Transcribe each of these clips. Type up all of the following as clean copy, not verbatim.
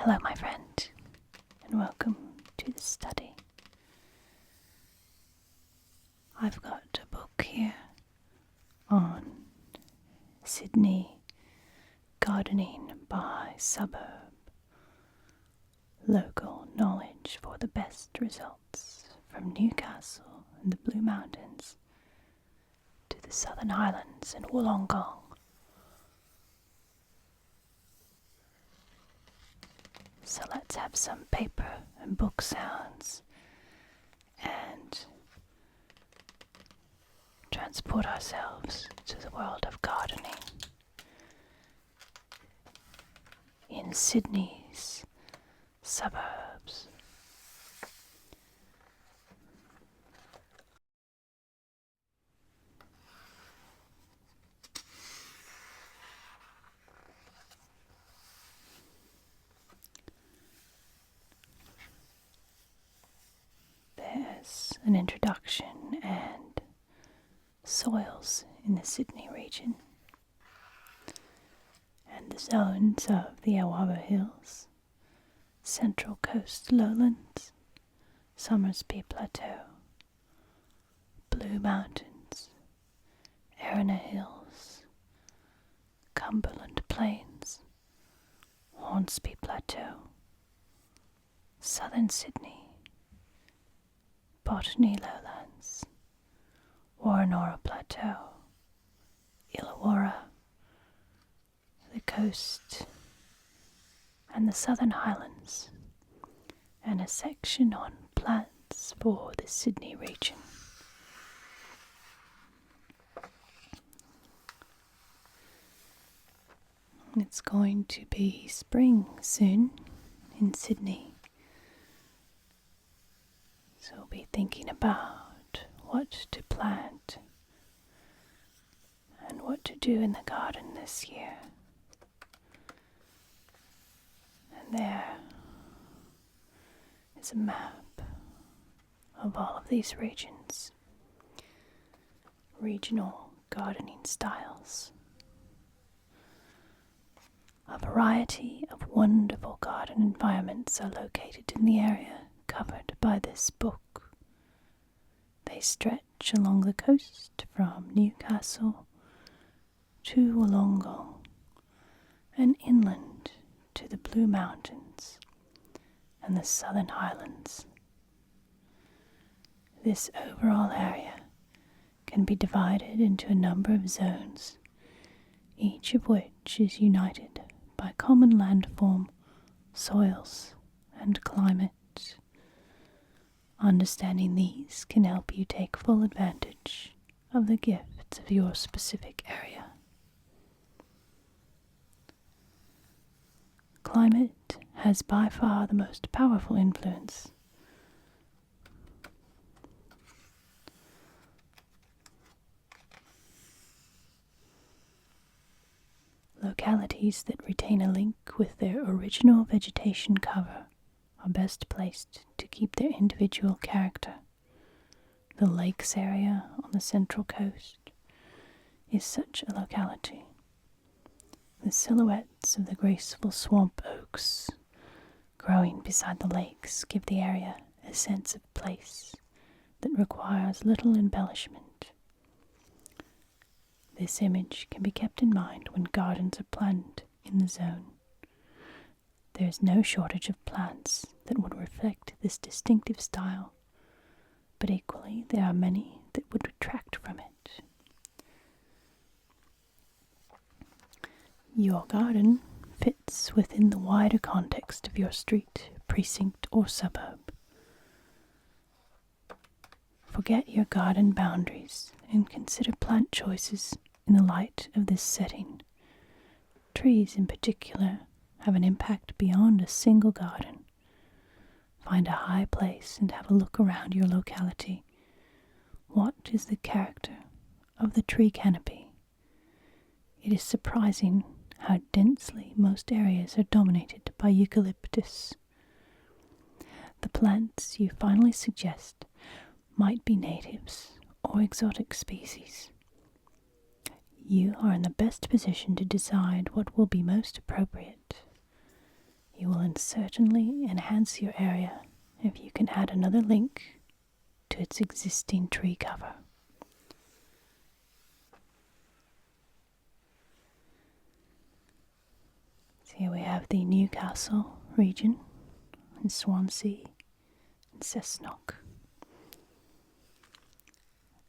Hello, my friend, and welcome to the study. I've got a book here on Sydney gardening by suburb, local knowledge for the best results from Newcastle and the Blue Mountains to the Southern Highlands and Wollongong. So let's have some paper and book sounds and transport ourselves to the world of gardening in Sydney's suburbs. There's an introduction and soils in the Sydney region and the zones of the Awaba Hills, Central Coast Lowlands, Somersby Plateau, Blue Mountains, Erina Hills, Cumberland Plains, Hornsby Plateau, Southern Sydney, Botany Lowlands, Woronora Plateau, Illawarra, the coast, and the Southern Highlands, and a section on plants for the Sydney region. It's going to be spring soon in Sydney. So we'll be thinking about what to plant and what to do in the garden this year. And there is a map of all of these regions, regional gardening styles. A variety of wonderful garden environments are located in the area covered by this book. They stretch along the coast from Newcastle to Wollongong and inland to the Blue Mountains and the Southern Highlands. This overall area can be divided into a number of zones, each of which is united by common landform, soils, and climate. Understanding these can help you take full advantage of the gifts of your specific area. Climate has by far the most powerful influence. Localities that retain a link with their original vegetation cover are best placed to keep their individual character. The lakes area on the Central Coast is such a locality. The silhouettes of the graceful swamp oaks growing beside the lakes give the area a sense of place that requires little embellishment. This image can be kept in mind when gardens are planned in the zone. There is no shortage of plants that would reflect this distinctive style, but equally there are many that would detract from it. Your garden fits within the wider context of your street, precinct, or suburb. Forget your garden boundaries and consider plant choices in the light of this setting. Trees in particular have an impact beyond a single garden. Find a high place and have a look around your locality. What is the character of the tree canopy? It is surprising how densely most areas are dominated by eucalyptus. The plants you finally suggest might be natives or exotic species. You are in the best position to decide what will be most appropriate. You will certainly enhance your area if you can add another link to its existing tree cover. So here we have the Newcastle region, and Swansea, and Cessnock,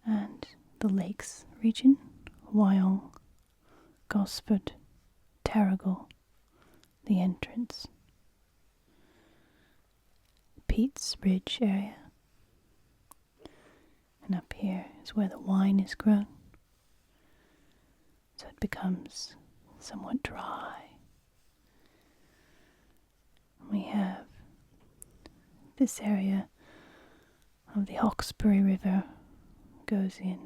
and the Lakes region, Wyong, Gosford, Terrigal, the entrance, Pete's Ridge area, and up here is where the wine is grown, so it becomes somewhat dry. We have this area of the Hawkesbury River goes in,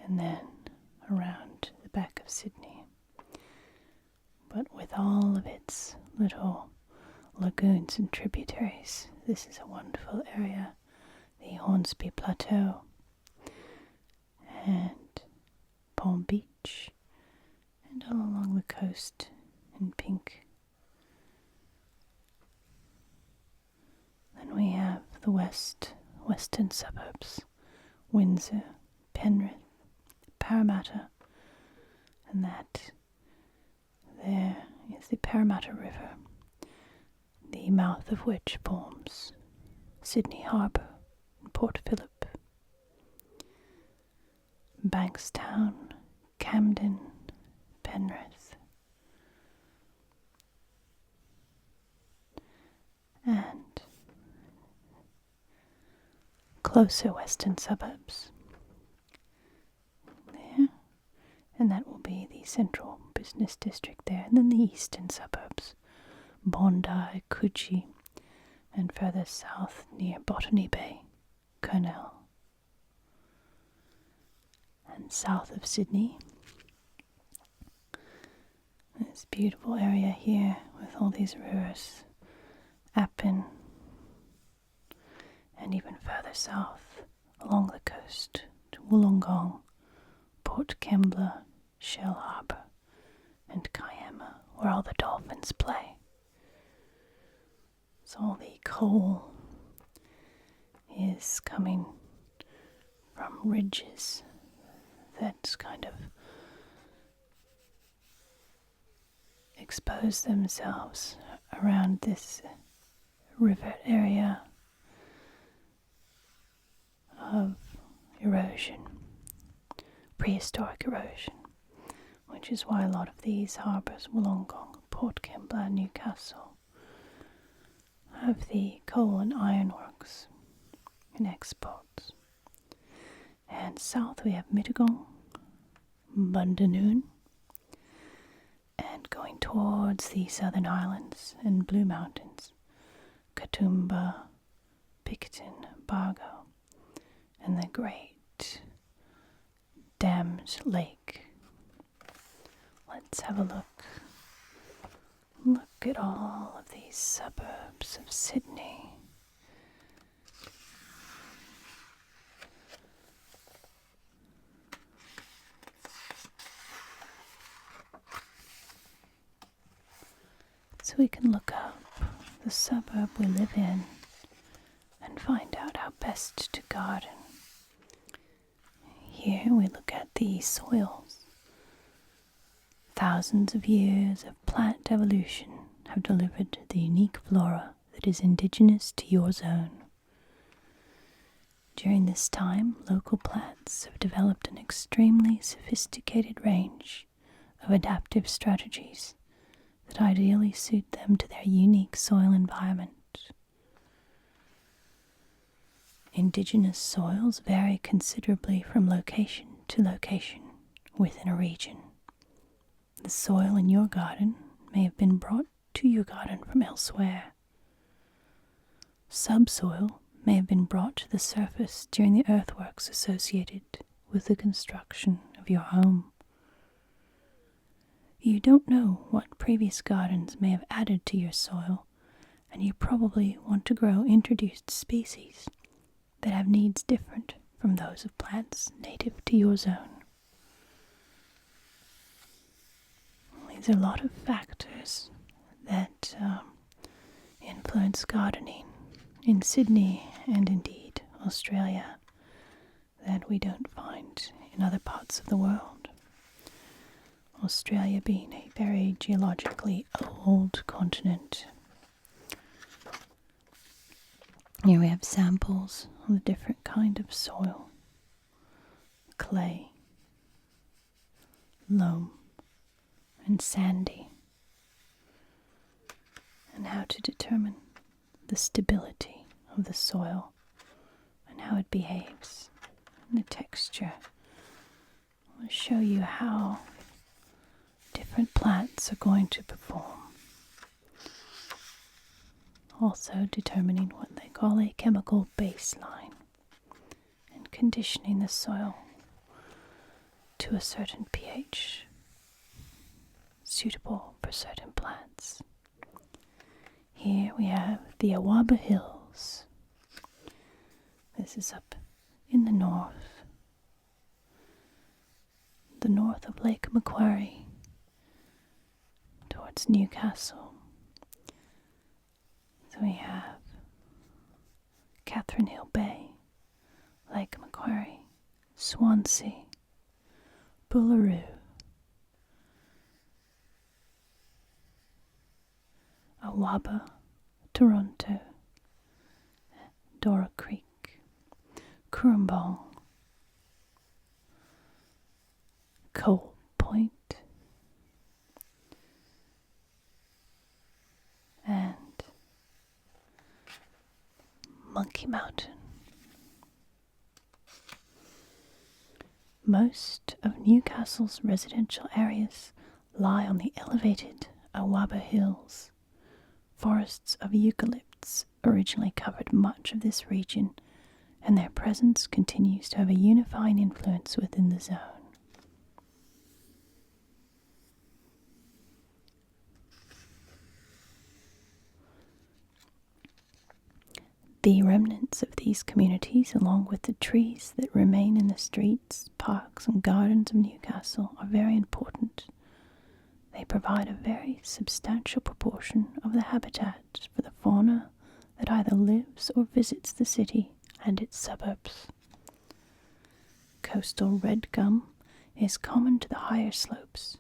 and then around the back of Sydney. But with all of its little lagoons and tributaries, this is a wonderful area. The Hornsby Plateau and Palm Beach, and all along the coast in pink. Then we have the western suburbs, Windsor, Penrith, Parramatta, and that there is the Parramatta River, the mouth of which forms Sydney Harbour and Port Phillip, Bankstown, Camden, Penrith, and closer western suburbs there, and that will be the central business district there, and then the eastern suburbs, Bondi, Coogee, and further south near Botany Bay, Cornell. And south of Sydney, this beautiful area here with all these rivers, Appin, and even further south along the coast to Wollongong, Port Kembla, Shell Harbour, and Kiama, where all the dolphins play. So all the coal is coming from ridges that kind of expose themselves around this river area of erosion, prehistoric erosion, which is why a lot of these harbours, Wollongong, Port Kembla, Newcastle, have the coal and ironworks and exports. And south we have Mittagong, Bundanoon, and going towards the Southern Islands and Blue Mountains, Katoomba, Picton, Bargo, and the great dammed lake. Let's have a look. Look at all of these suburbs of Sydney. So we can look up the suburb we live in and find out how best to garden. Here we look at the soils. Thousands of years of plant evolution have delivered the unique flora that is indigenous to your zone. During this time, local plants have developed an extremely sophisticated range of adaptive strategies that ideally suit them to their unique soil environment. Indigenous soils vary considerably from location to location within a region. The soil in your garden may have been brought to your garden from elsewhere. Subsoil may have been brought to the surface during the earthworks associated with the construction of your home. You don't know what previous gardens may have added to your soil, and you probably want to grow introduced species that have needs different from those of plants native to your zone. These are a lot of factors that influence gardening in Sydney and indeed Australia that we don't find in other parts of the world. Australia being a very geologically old continent. Here we have samples of a different kind of soil: clay, loam, and sandy, and how to determine the stability of the soil and how it behaves, and the texture. I'll show you how different plants are going to perform. Also determining what they call a chemical baseline and conditioning the soil to a certain pH suitable for certain plants. Here we have the Awaba Hills. This is up in the north of Lake Macquarie, towards Newcastle. So we have Catherine Hill Bay, Lake Macquarie, Swansea, Boolaroo, Awaba, Toronto, Dora Creek, Currumbong, Coal Point, and Monkey Mountain. Most of Newcastle's residential areas lie on the elevated Awaba Hills. Forests of eucalypts originally covered much of this region, and their presence continues to have a unifying influence within the zone. The remnants of these communities, along with the trees that remain in the streets, parks, and gardens of Newcastle, are very important. They provide a very substantial proportion of the habitat for the fauna that either lives or visits the city and its suburbs. Coastal red gum is common to the higher slopes.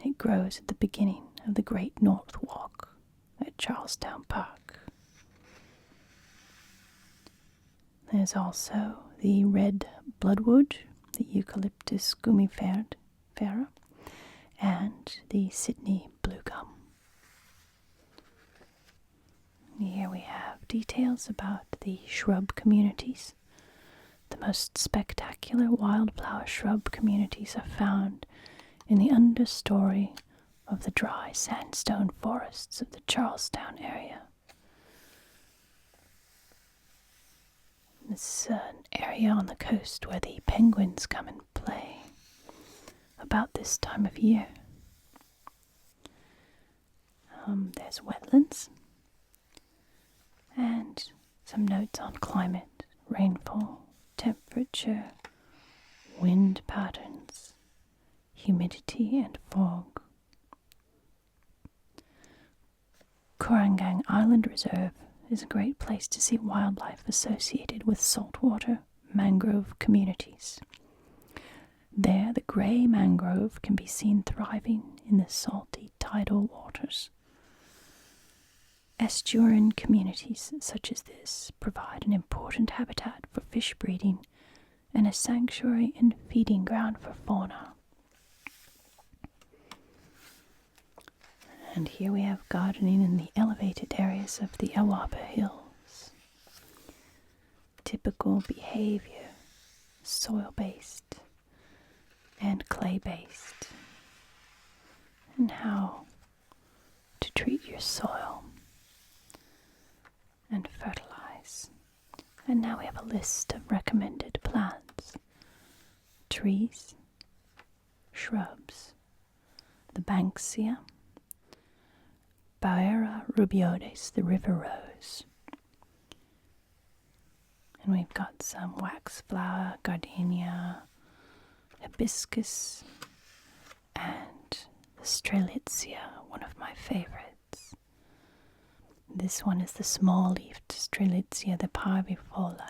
It grows at the beginning of the Great North Walk at Charlestown Park. There's also the red bloodwood, the Eucalyptus gumifera, and the Sydney blue gum. Here we have details about the shrub communities. The most spectacular wildflower shrub communities are found in the understory of the dry sandstone forests of the Charlestown area. This is an area on the coast where the penguins come and play about this time of year. There's wetlands and some notes on climate, rainfall, temperature, wind patterns, humidity and fog. Korangang Island Reserve is a great place to see wildlife associated with saltwater mangrove communities. There, the grey mangrove can be seen thriving in the salty tidal waters. Estuarine communities such as this provide an important habitat for fish breeding and a sanctuary and feeding ground for fauna. And here we have gardening in the elevated areas of the Awaba Hills. Typical behavior, soil-based and clay-based, and how to treat your soil and fertilize. And now we have a list of recommended plants: trees, shrubs, the banksia, Baera rubioides, the river rose. And we've got some waxflower, gardenia, hibiscus, and the strelitzia, one of my favorites. This this one is the small-leafed Strelitzia, the parvifolia.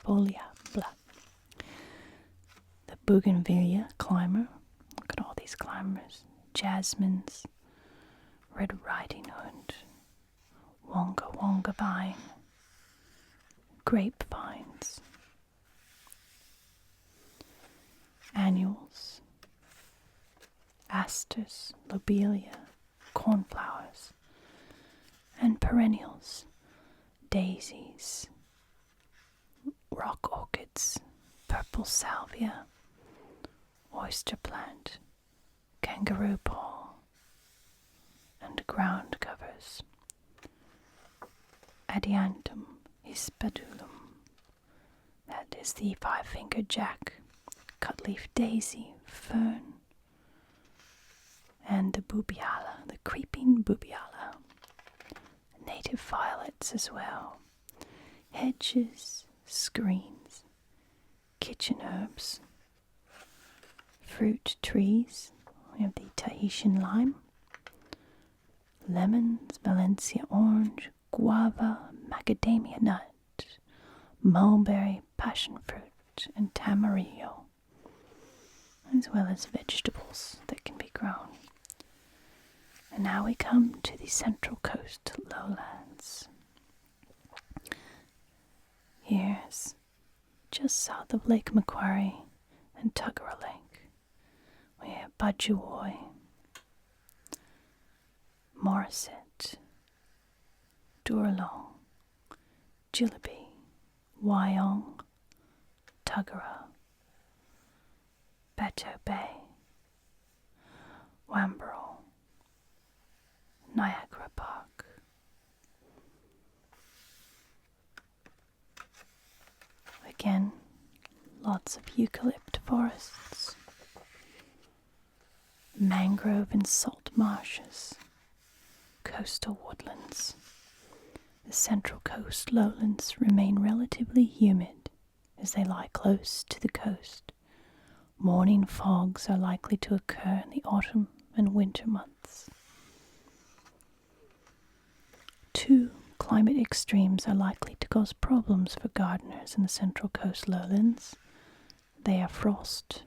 Blah. The bougainvillea climber. Look at all these climbers. Jasmines, red riding hood, wonga wonga vine, grapevines, annuals, asters, lobelia, cornflowers, and perennials, daisies, rock orchids, purple salvia, oyster plant, kangaroo paw, and ground covers, adiantum hispidulum, that is the five-fingered jack, cutleaf daisy, fern, and the boobiala, the creeping boobiala, native violets as well, hedges, screens, kitchen herbs, fruit trees. We have the Tahitian lime, lemons, Valencia orange, guava, macadamia nut, mulberry, passion fruit, and tamarillo, as well as vegetables that can be grown. And now we come to the Central Coast lowlands. Here's just south of Lake Macquarie and Tuggerah Lake. We have Budgewoi, Morisset, Doorlong, Jillaby, Wyong, Tuggerah, Bateau Bay, Wamberal, Niagara Park. Again, lots of eucalypt forests, mangrove and salt marshes, coastal woodlands. The Central Coast lowlands remain relatively humid as they lie close to the coast. Morning fogs are likely to occur in the autumn and winter months. Two climate extremes are likely to cause problems for gardeners in the Central Coast lowlands. They are frost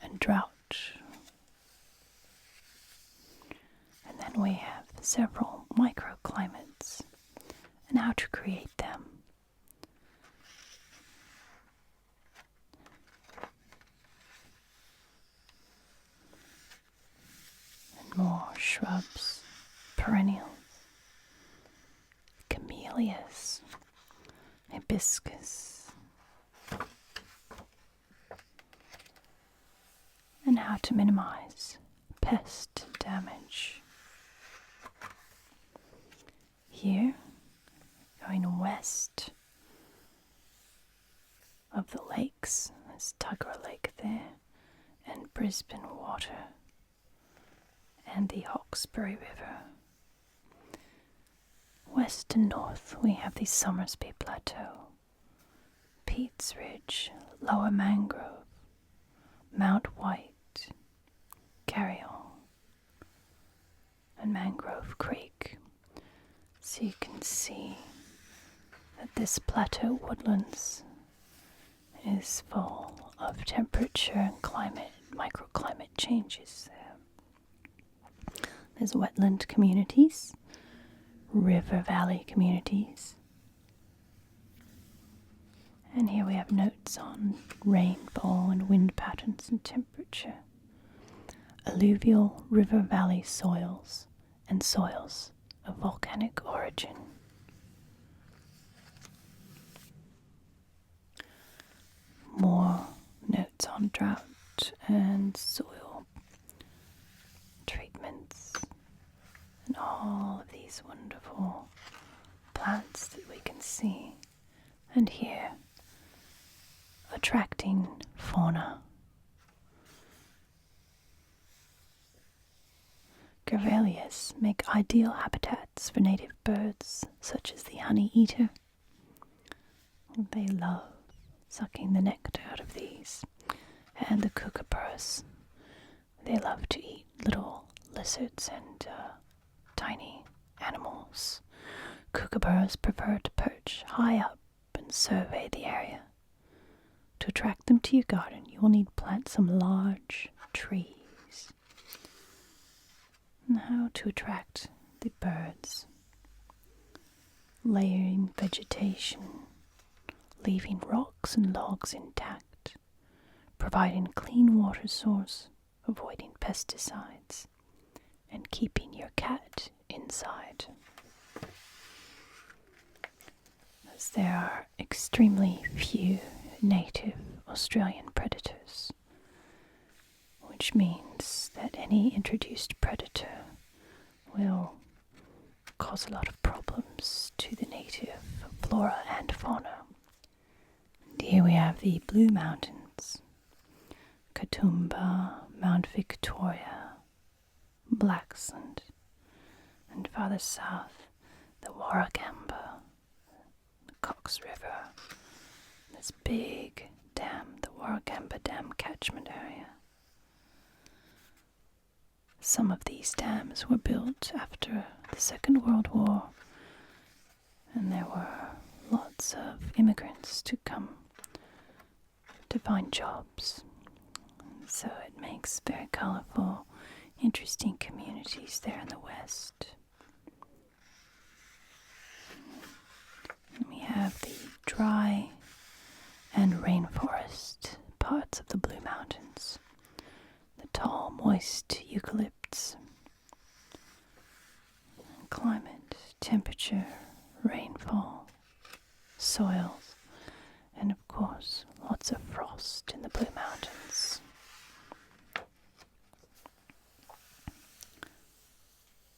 and drought. And then we have several microclimates and how to create them. And more shrubs, perennials, camellias, hibiscus, and how to minimize pest damage. Here, going west of the lakes, there's Tuggerah Lake there, and Brisbane Water, and the Hawkesbury River. West and north, we have the Somersby Plateau, Peats Ridge, Lower Mangrove, Mount White, Carryall, and Mangrove Creek. So you can see that this plateau woodlands is full of temperature and climate, microclimate changes there. There's wetland communities, river valley communities, and here we have notes on rainfall and wind patterns and temperature, alluvial river valley soils, and soils of volcanic origin. More notes on drought and soil treatments and all of these wonderful plants that we can see and hear, attracting fauna. Grevilleas make ideal habitats for native birds such as the honey-eater. They love sucking the nectar out of these. And the kookaburras. They love to eat little lizards and tiny animals. Kookaburras prefer to perch high up and survey the area. To attract them to your garden, you will need to plant some large trees. And how to attract the birds. Layering vegetation, leaving rocks and logs intact, providing a clean water source, avoiding pesticides, and keeping your cat inside. As there are extremely few native Australian predators, which means that any introduced predator will cause a lot of problems to the native flora and fauna. And here we have the Blue Mountains, Katoomba, Mount Victoria, Blaxland, and farther south, the Warragamba, the Cox River, this big dam, the Warragamba Dam catchment area. Some of these dams were built after the Second World War, and there were lots of immigrants to come to find jobs. So it makes very colourful, interesting communities there in the west. And we have the dry and rainforest parts of the Blue Mountains, the tall, moist eucalypts. Climate, temperature, rainfall, soils, and of course, lots of frost in the Blue Mountains.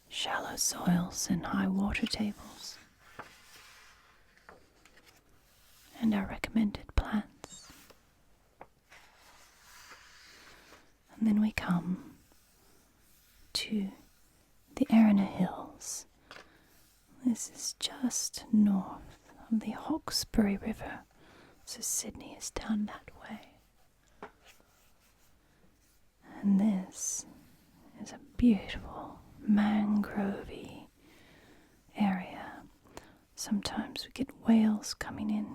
Shallow soils and high water tables. And our recommended plants. And then we come to the Arana Hills. This is just north of the Hawkesbury River, so Sydney is down that way. And this is a beautiful mangrovey area. Sometimes we get whales coming in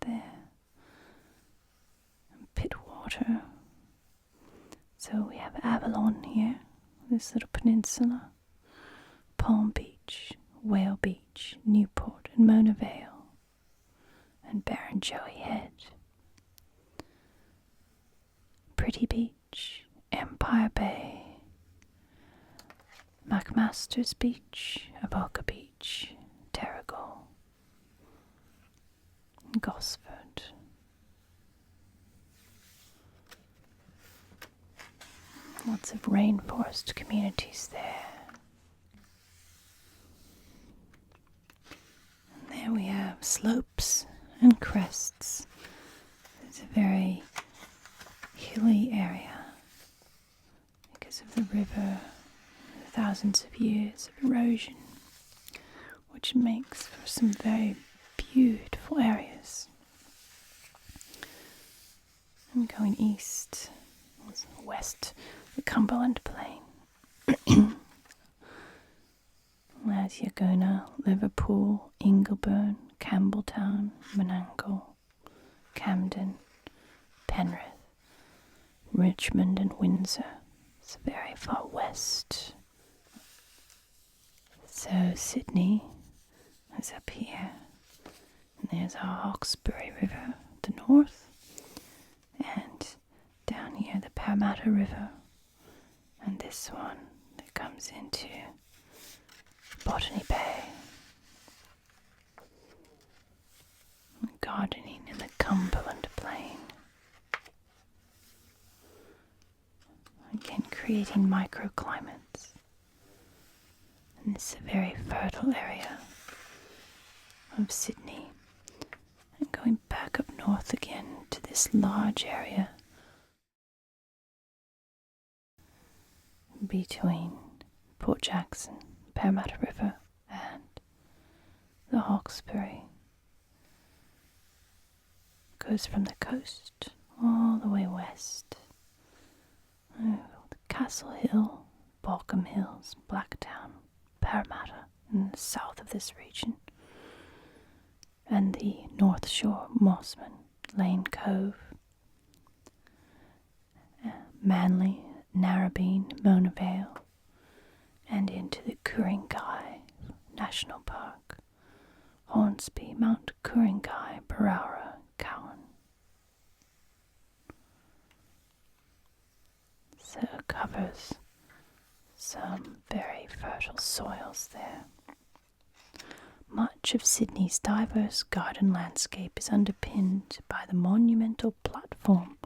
there, and pit water. So we have Avalon here, this little peninsula, Palm Beach, Whale Beach, Newport and Mona Vale, and Barrenjoey Head, Pretty Beach, Empire Bay, McMaster's Beach, Avoca Beach, Terrigal, Gosford. Lots of rainforest communities there. And there we have slopes and crests. It's a very hilly area because of the river, the thousands of years of erosion, which makes for some very beautiful areas. And going east, west, the Cumberland Plain, Yagona, Liverpool, Ingleburn, Campbelltown, Menangle, Camden, Penrith, Richmond and Windsor. It's very far west. So Sydney is up here, and there's our Hawkesbury River to the north, and down here the Parramatta River, and this one that comes into Botany Bay. Gardening in the Cumberland Plain. Again, creating microclimates. And this is a very fertile area of Sydney. And going back up north again to this large area between Port Jackson, Parramatta River, and the Hawkesbury. Goes from the coast all the way west. Oh, the Castle Hill, Balcombe Hills, Blacktown, Parramatta, in the south of this region, and the North Shore Mossman, Lane Cove, Manly, Narrabeen, Mona Vale, and into the Ku-ring-gai National Park, Hornsby, Mount Ku-ring-gai, Barara, Cowan. So it covers some very fertile soils there. Much of Sydney's diverse garden landscape is underpinned by the monumental platform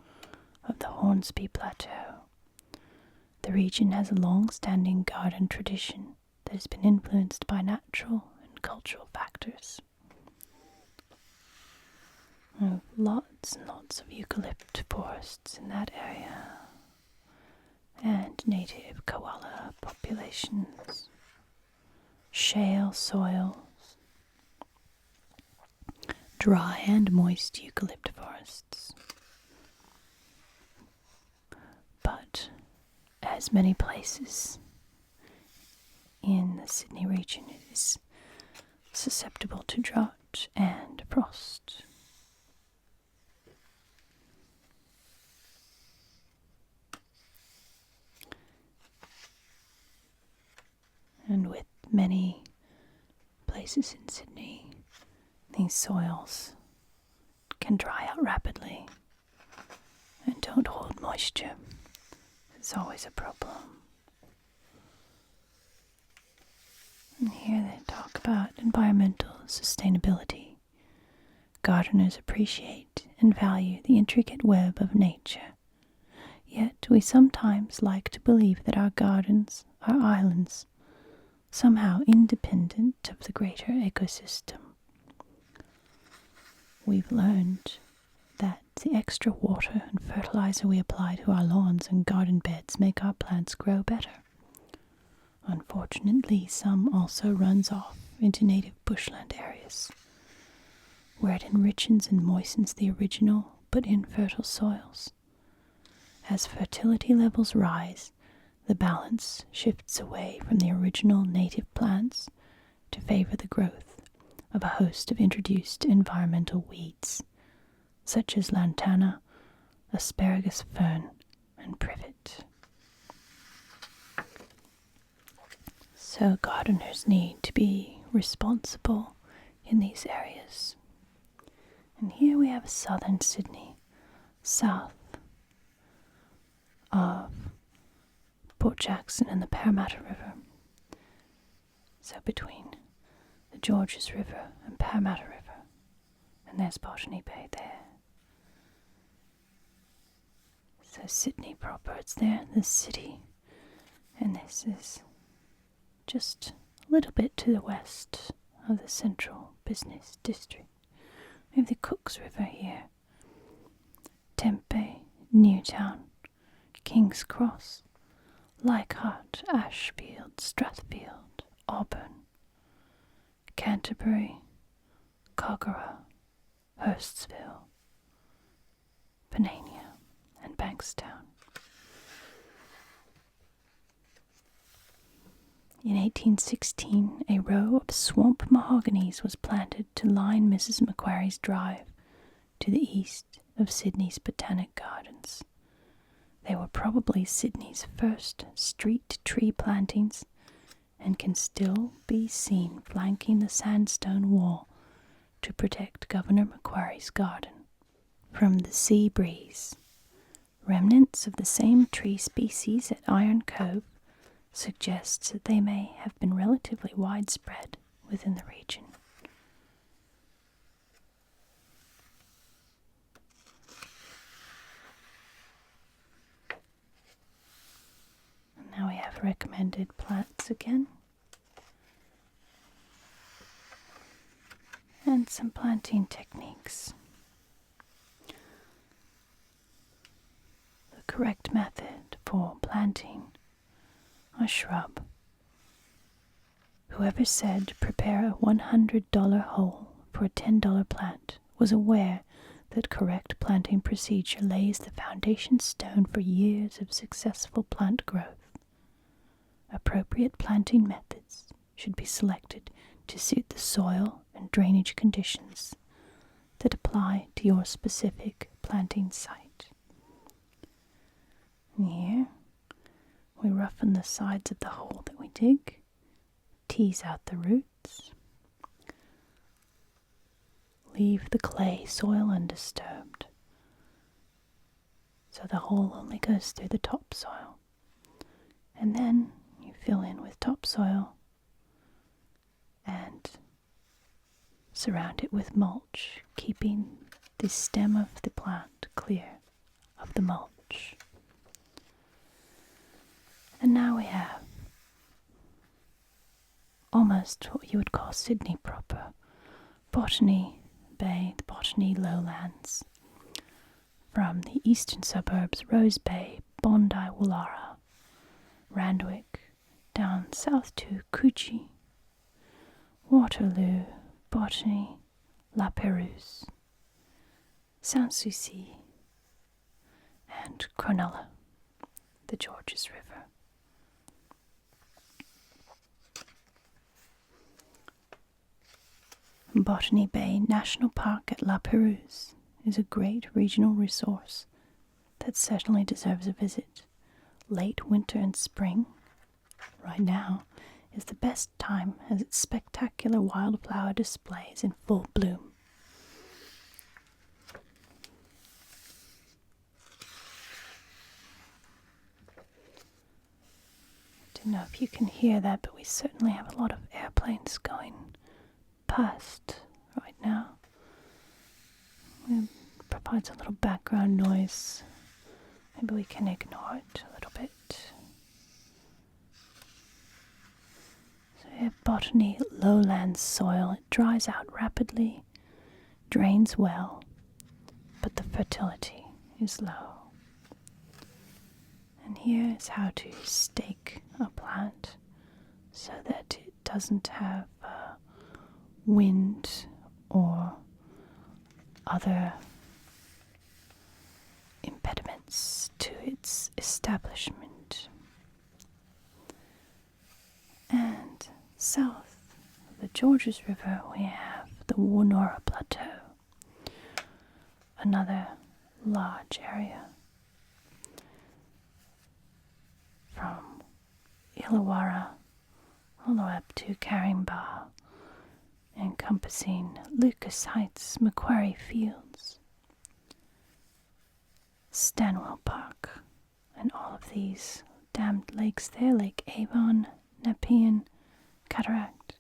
of the Hornsby Plateau. The region has a long-standing garden tradition that has been influenced by natural and cultural factors. Lots and lots of eucalypt forests in that area, and native koala populations, shale soils, dry and moist eucalypt forests. But as many places in the Sydney region, it is susceptible to drought and frost. And with many places in Sydney, these soils can dry out rapidly and don't hold moisture. It's always a problem. And here they talk about environmental sustainability. Gardeners appreciate and value the intricate web of nature. Yet we sometimes like to believe that our gardens are islands, somehow independent of the greater ecosystem. We've learned that the extra water and fertilizer we apply to our lawns and garden beds make our plants grow better. Unfortunately, some also runs off into native bushland areas, where it enriches and moistens the original but infertile soils. As fertility levels rise, the balance shifts away from the original native plants to favor the growth of a host of introduced environmental weeds, such as lantana, asparagus fern, and privet. So gardeners need to be responsible in these areas. And here we have southern Sydney, south of Port Jackson and the Parramatta River. So between the Georges River and Parramatta River. And there's Botany Bay there. So Sydney proper, it's there in the city. And this is just a little bit to the west of the central business district. We have the Cooks River here. Tempe, Newtown, King's Cross, Leichhardt, Ashfield, Strathfield, Auburn, Canterbury, Kogarah, Hurstville, Panania, and Bankstown. In 1816, a row of swamp mahoganies was planted to line Mrs. Macquarie's Drive to the east of Sydney's Botanic Gardens. They were probably Sydney's first street tree plantings and can still be seen flanking the sandstone wall to protect Governor Macquarie's garden from the sea breeze. Remnants of the same tree species at Iron Cove suggests that they may have been relatively widespread within the region. And now we have recommended plants again. And some planting techniques. The correct method for planting a shrub. Whoever said prepare a $100 hole for a $10 plant was aware that correct planting procedure lays the foundation stone for years of successful plant growth. Appropriate planting methods should be selected to suit the soil and drainage conditions that apply to your specific planting site. And here, we roughen the sides of the hole that we dig, tease out the roots, leave the clay soil undisturbed, so the hole only goes through the topsoil. And then you fill in with topsoil and surround it with mulch, keeping the stem of the plant clear of the mulch. And now we have almost what you would call Sydney proper, Botany Bay, the Botany lowlands, from the eastern suburbs, Rose Bay, Bondi, Woollahra, Randwick, down south to Coogee, Waterloo, Botany, La Perouse, Sans-Souci, and Cronulla, the Georges River. Botany Bay National Park at La Perouse is a great regional resource that certainly deserves a visit. Late winter and spring, right now, is the best time as its spectacular wildflower display is in full bloom. I don't know if you can hear that, but we certainly have a lot of airplanes going past right now. It provides a little background noise. Maybe we can ignore it a little bit. So we have Botany lowland soil. It dries out rapidly, drains well, but the fertility is low. And here is how to stake a plant so that it doesn't have wind or other impediments to its establishment. And south of the Georges River we have the Woonora Plateau, another large area from Illawarra all the way up to Caringbah, encompassing Lucas Heights, Macquarie Fields, Stanwell Park, and all of these dammed lakes there, Lake Avon, Nepean, Cataract,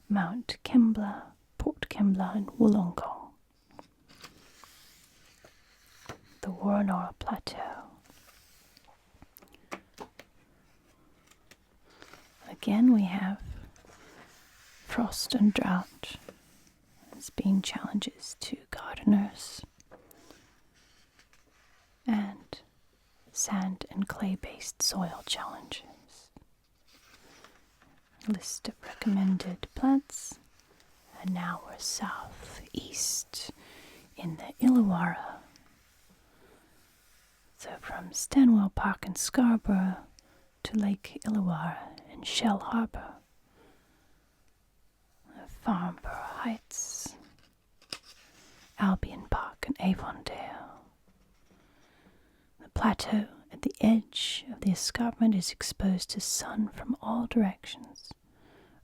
Mount Kembla, Port Kembla, and Wollongong. The Woonora Plateau. Again, we have frost and drought as being challenges to gardeners, and sand and clay-based soil challenges. List of recommended plants, and now we're southeast in the Illawarra. So from Stanwell Park in Scarborough to Lake Illawarra and Shell Harbour, Farnborough Heights, Albion Park and Avondale. The plateau at the edge of the escarpment is exposed to sun from all directions.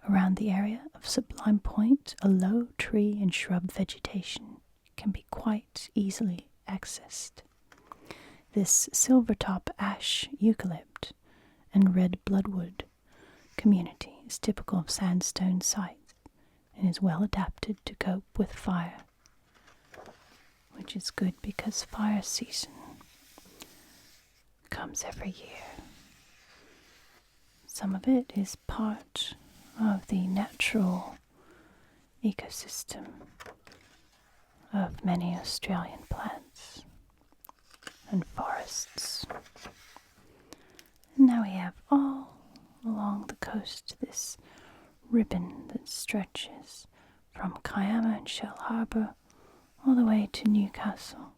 Around the area of Sublime Point, a low tree and shrub vegetation can be quite easily accessed. This silvertop ash eucalypt and red bloodwood community is typical of sandstone sites and is well adapted to cope with fire, which is good because fire season comes every year. Some of it is part of the natural ecosystem of many Australian plants and forests. And now we have all along the coast this ribbon that stretches from Kiama and Shell Harbour all the way to Newcastle.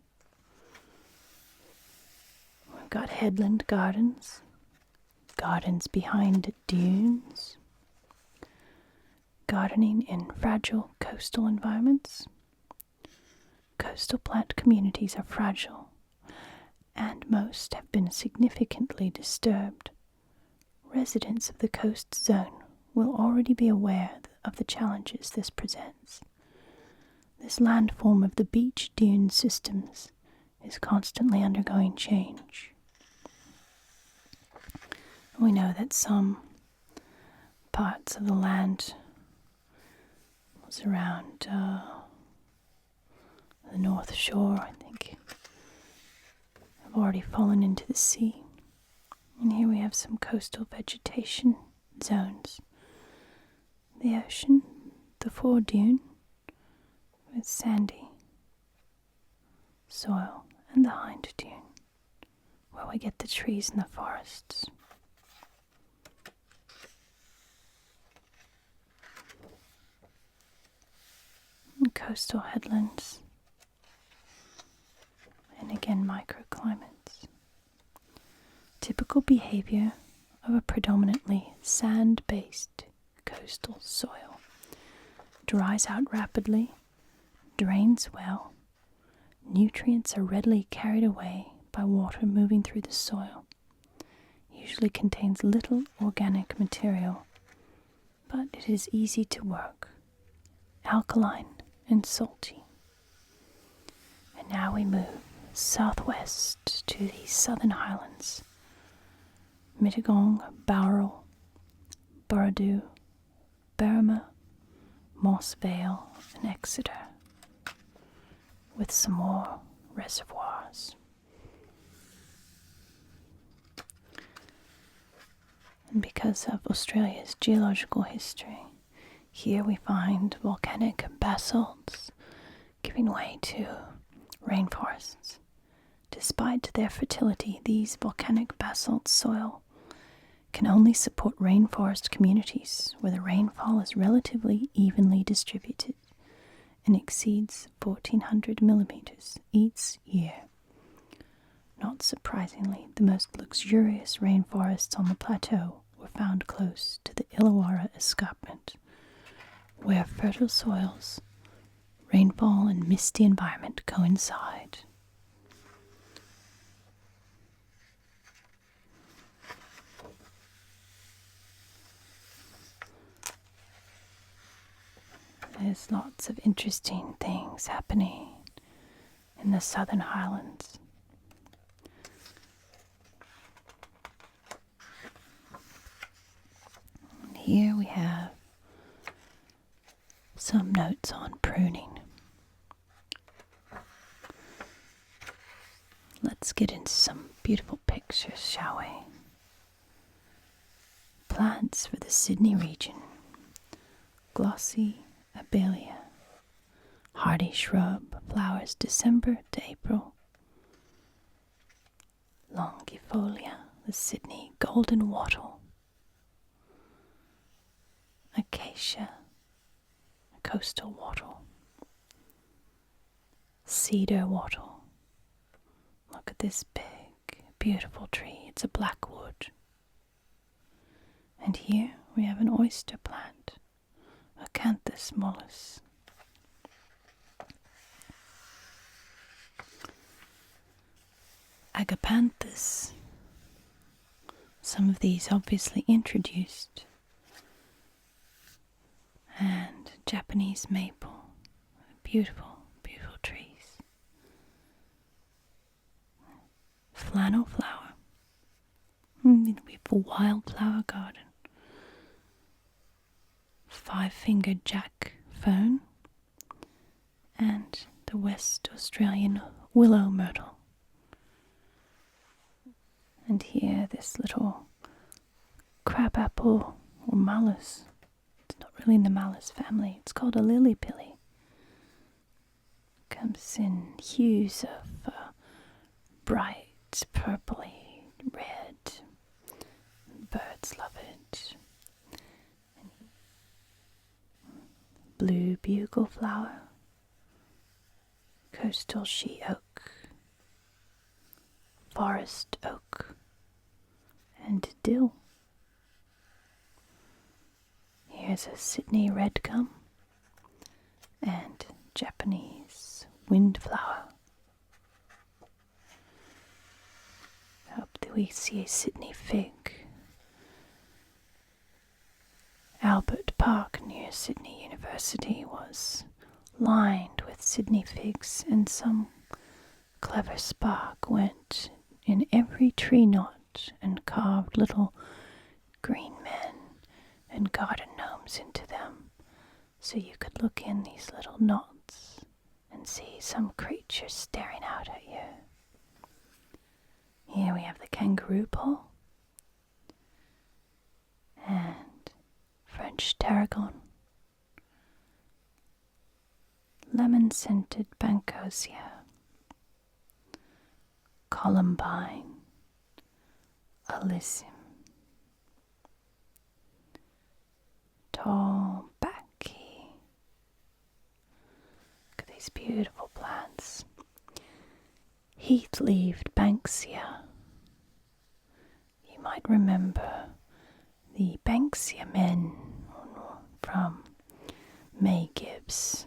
We've got headland gardens, gardens behind dunes, gardening in fragile coastal environments. Coastal plant communities are fragile, and most have been significantly disturbed. Residents of the coast zone will already be aware of the challenges this presents. This landform of the beach dune systems is constantly undergoing change. We know that some parts of the land was around the North Shore, I think, have already fallen into the sea. And here we have some coastal vegetation zones. The ocean, the fore dune, with sandy soil, and the hind dune, where we get the trees and the forests. And coastal headlands, and again microclimates. Typical behavior of a predominantly sand-based coastal soil. Dries out rapidly, drains well, nutrients are readily carried away by water moving through the soil. Usually contains little organic material, but it is easy to work, alkaline and salty. And now we move southwest to the Southern Highlands. Mittagong, Bowral, Burradoo, Berrima, Moss Vale, and Exeter, with some more reservoirs. And because of Australia's geological history, here we find volcanic basalts giving way to rainforests. Despite their fertility, these volcanic basalt soil can only support rainforest communities where the rainfall is relatively evenly distributed and exceeds 1,400 millimeters each year. Not surprisingly, the most luxurious rainforests on the plateau were found close to the Illawarra escarpment, where fertile soils, rainfall, and misty environment coincide. There's lots of interesting things happening in the Southern Highlands. And here we have some notes on pruning. Let's get into some beautiful pictures, shall we? Plants for the Sydney region. Glossy Abelia, hardy shrub, flowers December to April. Longifolia, the Sydney golden wattle. Acacia, a coastal wattle. Cedar wattle. Look at this big, beautiful tree. It's a blackwood. And here we have an oyster plant. Acanthus mollis. Agapanthus. Some of these obviously introduced. And Japanese maple. Beautiful, beautiful trees. Flannel flower. We have a wildflower garden. Five-fingered jack fern, and the West Australian willow myrtle. And here this little crabapple or malus. It's not really in the malus family. It's called a lily-pilly. Comes in hues of bright purpley red. Birds love it. Blue bugle flower, coastal she oak, forest oak, and dill. Here here's a Sydney red gum and Japanese windflower. Up there we see a Sydney fig. Albert Park near Sydney University was lined with Sydney figs, and some clever spark went in every tree knot and carved little green men and garden gnomes into them, so you could look in these little knots and see some creature staring out at you. Here we have the kangaroo pole and French tarragon, lemon-scented bancosia, columbine, alyssum, tall bacchae. Look at these beautiful plants. Heath-leaved banksia. You might remember the Banksia men from May Gibbs.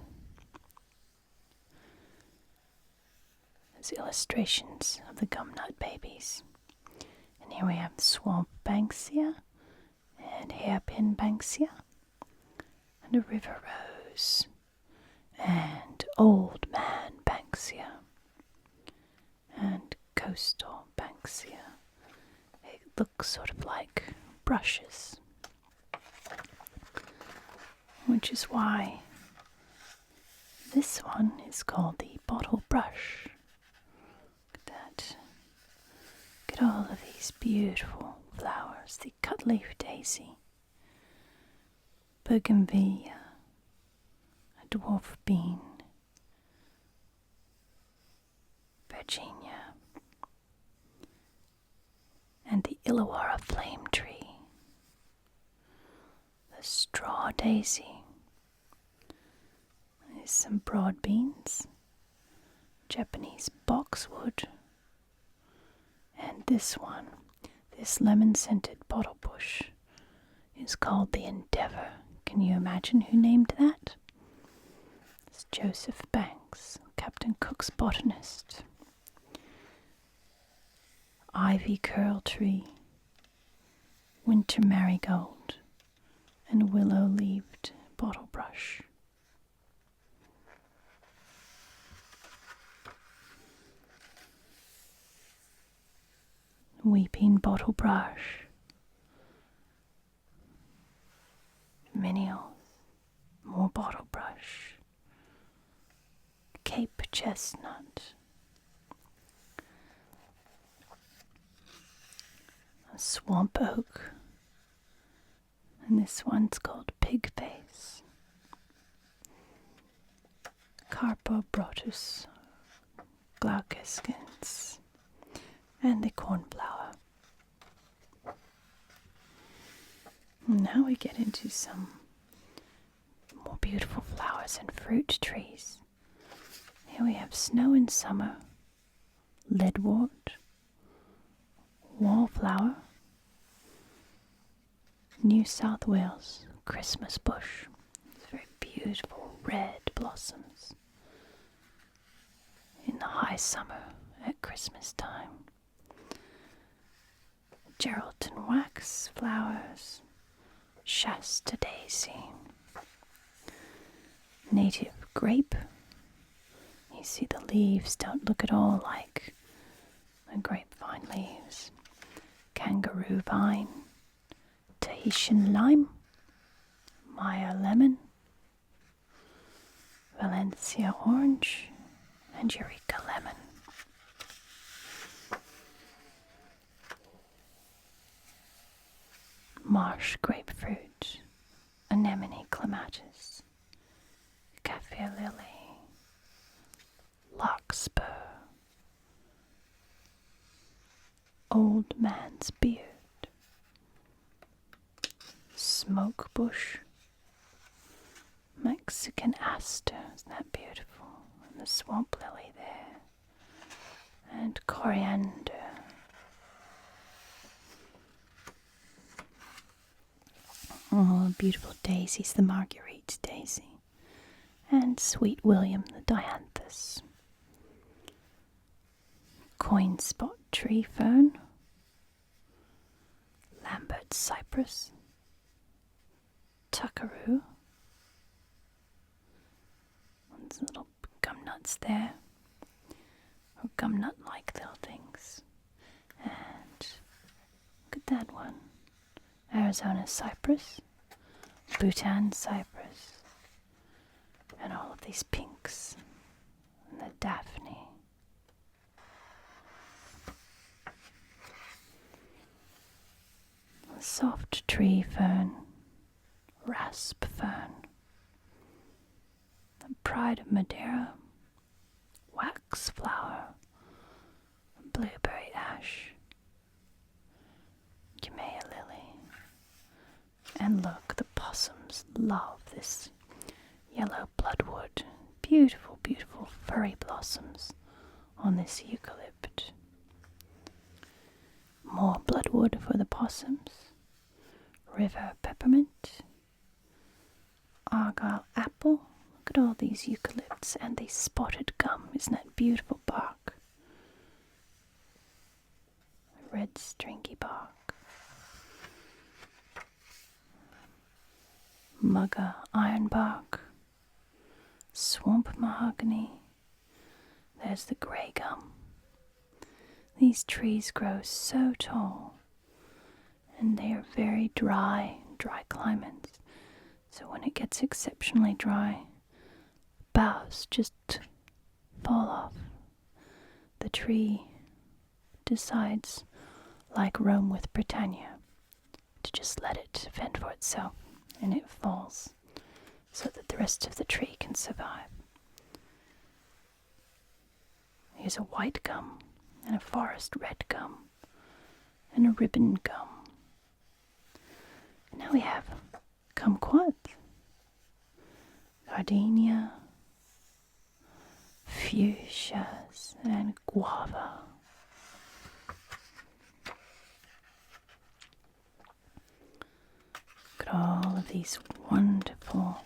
There's illustrations of the gumnut babies. And here we have swamp banksia and hairpin banksia and a river rose and old man banksia and coastal banksia. It looks sort of like brushes, which is why this one is called the bottle brush. Look at that. Look at all of these beautiful flowers. The cutleaf daisy, bougainvillea, a dwarf bean, Virginia, and the Illawarra flame tree, the straw daisy. There's some broad beans, Japanese boxwood, and this one, this lemon-scented bottle bush, is called the Endeavour. Can you imagine who named that? It's Joseph Banks, Captain Cook's botanist. Ivy curl tree, winter marigold, and willow-leaved bottle brush. Weeping bottle brush, minials, more bottle brush, Cape chestnut, a swamp oak, and this one's called pig face, Carpobrotus glaucescens, and the cornflower. Now we get into some more beautiful flowers and fruit trees. Here we have snow in summer, leadwort, wallflower, New South Wales Christmas bush. It's very beautiful red blossoms in the high summer at Christmas time. Geraldton wax flowers, Shasta daisy, native grape. You see the leaves don't look at all like the grapevine leaves. Kangaroo vine, Tahitian lime, Maya lemon, Valencia orange, and Eureka lemon. Marsh grapefruit, anemone clematis, kaffir lily, larkspur, old man's beard, smoke bush, Mexican aster, isn't that beautiful? And the swamp lily there, and coriander. Oh, beautiful daisies, the Marguerite daisy. And Sweet William, the dianthus. Coin spot tree fern. Lambert cypress. Tuckaroo. One's little gum nuts there. Or gum nut like little things. And look at that one. Arizona cypress. Bhutan cypress. And all of these pinks. And the Daphne. A soft tree fern. Rasp fern. The pride of Madeira. Wax flower. Blueberry ash. Jamea lily. And look, the possums love this yellow bloodwood. Beautiful, beautiful furry blossoms on this eucalypt. More bloodwood for the possums. River peppermint. Argyle apple. Look at all these eucalypts and the spotted gum. Isn't that beautiful bark? Red stringy bark. Mugger ironbark. Swamp mahogany. There's the grey gum. These trees grow so tall, and they are very dry climates. So when it gets exceptionally dry, boughs just fall off. The tree decides, like Rome with Britannia, to just let it fend for itself, and it falls so that the rest of the tree can survive. Here's a white gum, and a forest red gum, and a ribbon gum. And now we have kumquat, gardenia, fuchsias, and guava. Look at all of these wonderful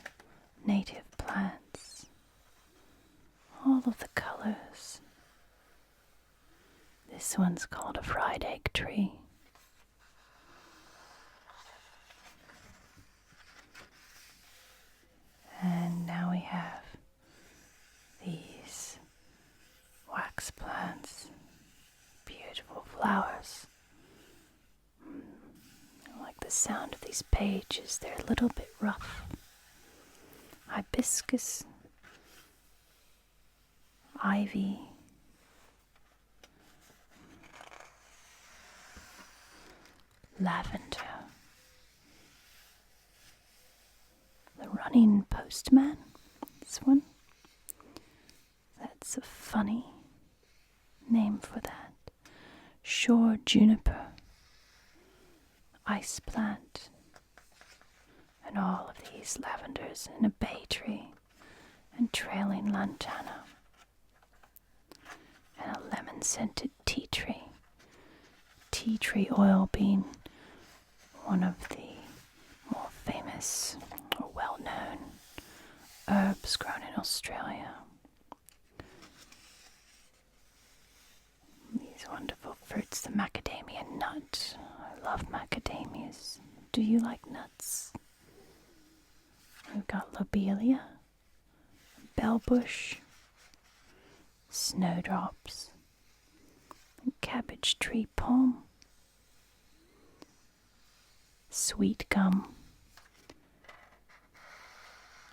native plants. All of the colors. This one's called a fried egg tree. And now we have these wax plants. Beautiful flowers. I like the sound of these pages. They're a little bit rough. Hibiscus. Ivy. Lavender. The running postman. This one. That's a funny name for that. Shore juniper. Ice plant. And all of these lavenders and a bay tree. And trailing lantana. And a lemon-scented tea tree. Tea tree oil being one of the more famous or well-known herbs grown in Australia. These wonderful fruits, the macadamia nut. I love macadamias. Do you like nuts? We've got lobelia, bellbush, snowdrops, and cabbage tree palm, sweet gum,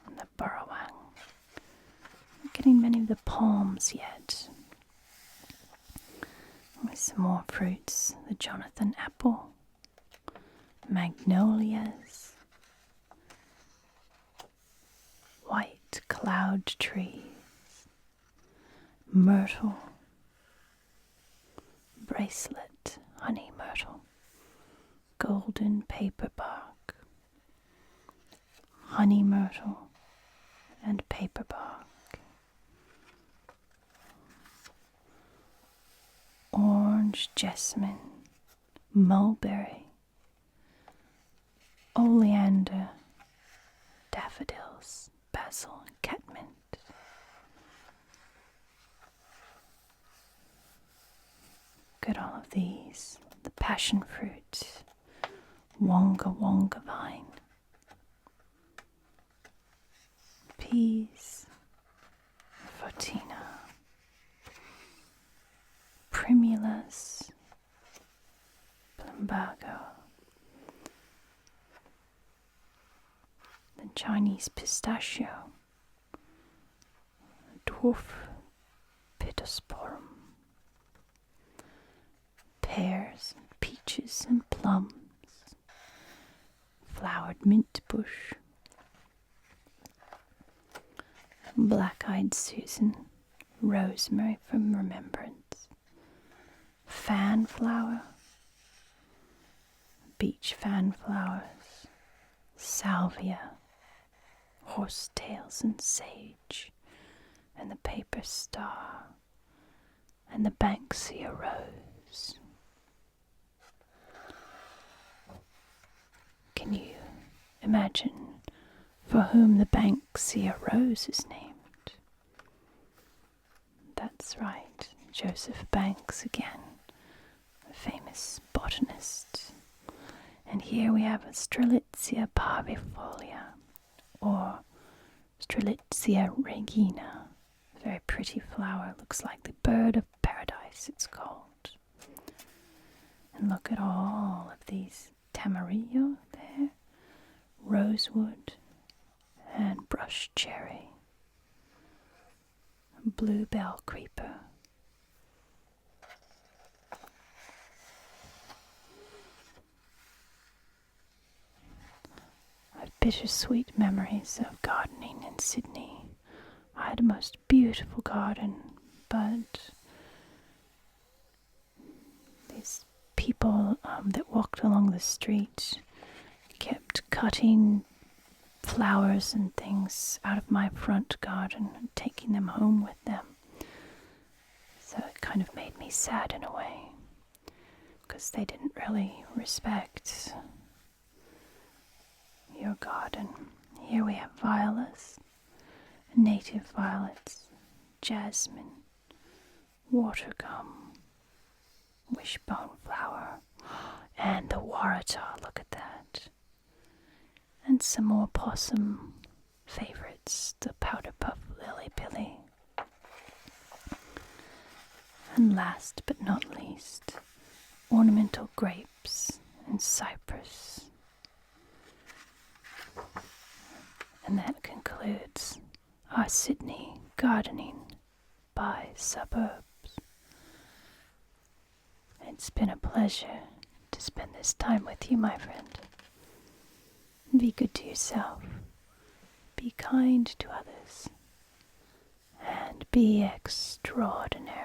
and the burrowang. Not getting many of the palms yet. With some more fruits, the Jonathan apple, magnolias, white cloud trees, myrtle, bracelet, honey myrtle, golden paperbark, honey myrtle, and paperbark, orange jasmine, mulberry, oleander, daffodils, basil, and catmint. Look at all of these. The passion fruit, wonga wonga vine, peas, photina, primulas, plumbago, the Chinese pistachio, dwarf pittosporum, pears and peaches and plums, flowered mint bush, black-eyed Susan, rosemary from remembrance, fan flower, beach fan flowers, salvia, horsetails and sage, and the paper star, and the Banksia rose. Can you imagine for whom the Banksia rose is named? That's right, Joseph Banks again, a famous botanist. And here we have a Strelitzia parvifolia, or Strelitzia regina. A very pretty flower, looks like the bird of paradise it's called. And look at all of these tamarillo there, rosewood and brush cherry, bluebell creeper, I have bittersweet memories of gardening in Sydney. I had a most beautiful garden, but these people that walked along the street kept cutting flowers and things out of my front garden and taking them home with them. So it kind of made me sad in a way, because they didn't really respect your garden. Here we have violas, native violets, jasmine, watergum, wishbone flower, and the waratah, look at that. And some more possum favorites, the powder puff lily-pilly. And last but not least, ornamental grapes and cypress. And that concludes our Sydney gardening by suburbs. It's been a pleasure to spend this time with you, my friend. Be good to yourself, be kind to others, and be extraordinary.